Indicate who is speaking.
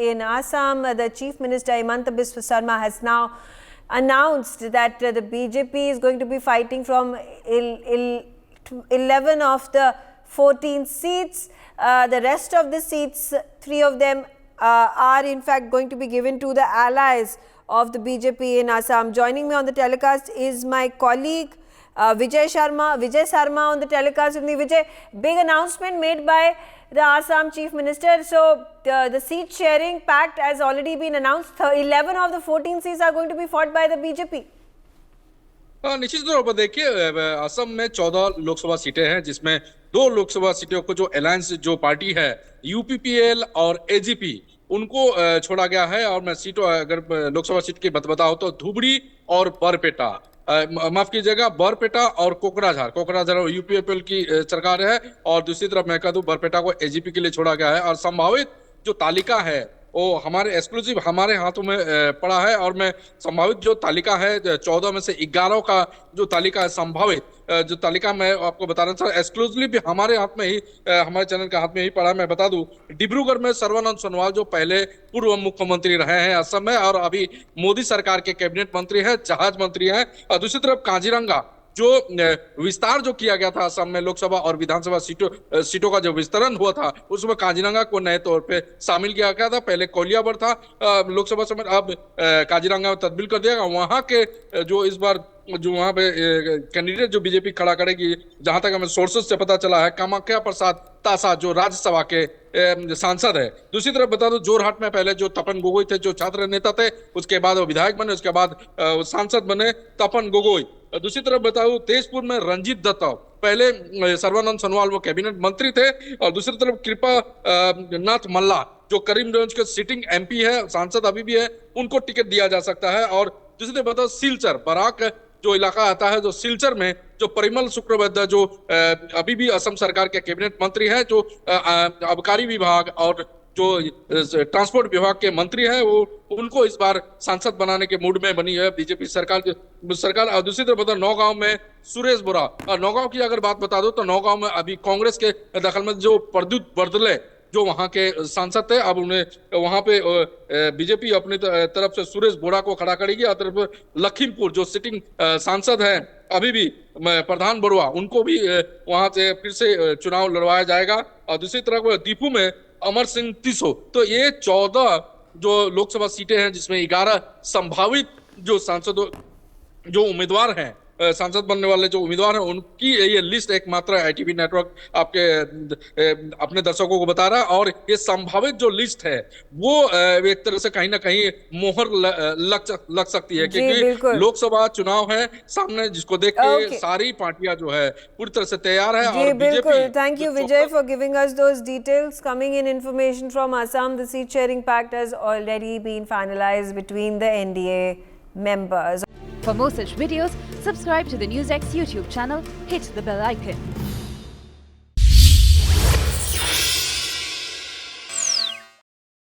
Speaker 1: in Assam. The Chief Minister Himanta Biswa Sarma has now announced that the BJP is going to be fighting from 11 of the 14 seats. The rest of the seats, 3 of them are in fact going to be given to the allies of the BJP in Assam. Joining me on the telecast is my colleague Vijay Sharma on the telecast with me. Vijay, big announcement made by the Assam Chief Minister. So the seat sharing pact has already been announced. 11 of the 14 seats are going to be fought by the BJP.
Speaker 2: निश्चित तौर पर देखिए, असम में 14 लोकसभा सीटें हैं, जिसमें 2 लोकसभा सीटों को जो अलायंस जो पार्टी है यूपीपीएल और एजीपी उनको छोड़ा गया है। और मैं सीटों अगर लोकसभा सीट की बताऊं तो धुबरी और बरपेटा, माफ कीजिएगा, बरपेटा और कोकराझार यूपीपीएल की सरकार है, और दूसरी तरफ मैं कह दूं बरपेटा को एजीपी के लिए छोड़ा गया है। और संभावित जो तालिका है वो हमारे एक्सक्लूसिव हमारे हाथों में पड़ा है, और मैं संभावित जो तालिका है 14 में से 11 का जो तालिका है संभावित जो तालिका मैं आपको बता रहा था एक्सक्लूसिवली भी हमारे हाथ में ही हमारे चैनल के हाथ में ही पड़ा। मैं बता दूं डिब्रूगढ़ में सर्बानंद सोनोवाल जो पहले पूर्व मुख्यमंत्री रहे हैं असम में और अभी मोदी सरकार के कैबिनेट मंत्री हैं, जहाज मंत्री हैं। और दूसरी तरफ काजीरंगा जो विस्तार जो किया गया था असम में लोकसभा और विधानसभा सीटों का जो विस्तरण हुआ था उसमें काजीरंगा को नए तौर पे शामिल किया गया था। पहले कोलियाबर था लोकसभा समय, अब काजीरंगा में तब्दील कर दिया गया। वहां के जो इस बार जो वहां पे कैंडिडेट जो बीजेपी खड़ा करेगी, जहां तक हमें सोर्सेस से पता चला है, कामाख्या प्रसाद तासा जो राज्यसभा के सांसद है। दूसरी तरफ बता दो जोरहाट में पहले जो तपन गोगोई थे जो छात्र नेता थे, उसके बाद वो विधायक बने, उसके बाद सांसद बने तपन गोगोई। दूसरी तरफ बताऊं तेजपुर में रंजीत दत्ता, पहले सर्बानंद सोनोवाल वो कैबिनेट मंत्री थे, और दूसरी तरफ कृपा नाथ मल्ला जो करीमगंज के सिटिंग एमपी है, सांसद अभी भी है, उनको टिकट दिया जा सकता है। और दूसरी तरफ बताओ सिलचर बराक जो इलाका आता है, जो सिलचर में जो परिमल शुक्लबैद्य जो अभी भी असम सरकार के कैबिनेट मंत्री हैं, जो आबकारी विभाग और जो ट्रांसपोर्ट विभाग के मंत्री हैं, वो उनको इस बार सांसद बनाने के मूड में बनी है बीजेपी सरकार। और दूसरी तरफ बता नौगांव में सुरेश बोरा, और नौगांव की अगर बात बता दो तो नौगांव में अभी कांग्रेस के दखल में जो प्रद्युत बरदले जो वहां के सांसद थे, अब उन्हें वहां पे बीजेपी अपनी तरफ से सुरेश बोरा को खड़ा करेगी। और तरफ लखीमपुर जो सिटिंग सांसद हैं अभी भी प्रधान बरुआ, उनको भी वहां से फिर से चुनाव लड़वाया जाएगा। और दूसरी तरफ दीपू में अमर सिंह तीसो। तो ये 14 जो लोकसभा सीटें हैं जिसमें 11 संभावित जो सांसदों जो उम्मीदवार हैं, सांसद बनने वाले जो उम्मीदवार हैं, उनकी ये लिस्ट एकमात्र आईटीवी नेटवर्क आपके अपने दर्शकों को बता रहा है। और ये संभावित जो लिस्ट है वो एक तरह से कहीं ना कहीं मोहर लग सकती है, क्योंकि लोकसभा चुनाव है सामने, जिसको देख के सारी पार्टियां जो है पूरी तरह से तैयार है। और
Speaker 1: बिल्कुल, thank you Vijay for giving us those details. Coming in information from Assam, the seat sharing pact has already been finalised between the NDA members.
Speaker 3: For more such videos, subscribe to the NewsX YouTube channel, hit the bell icon.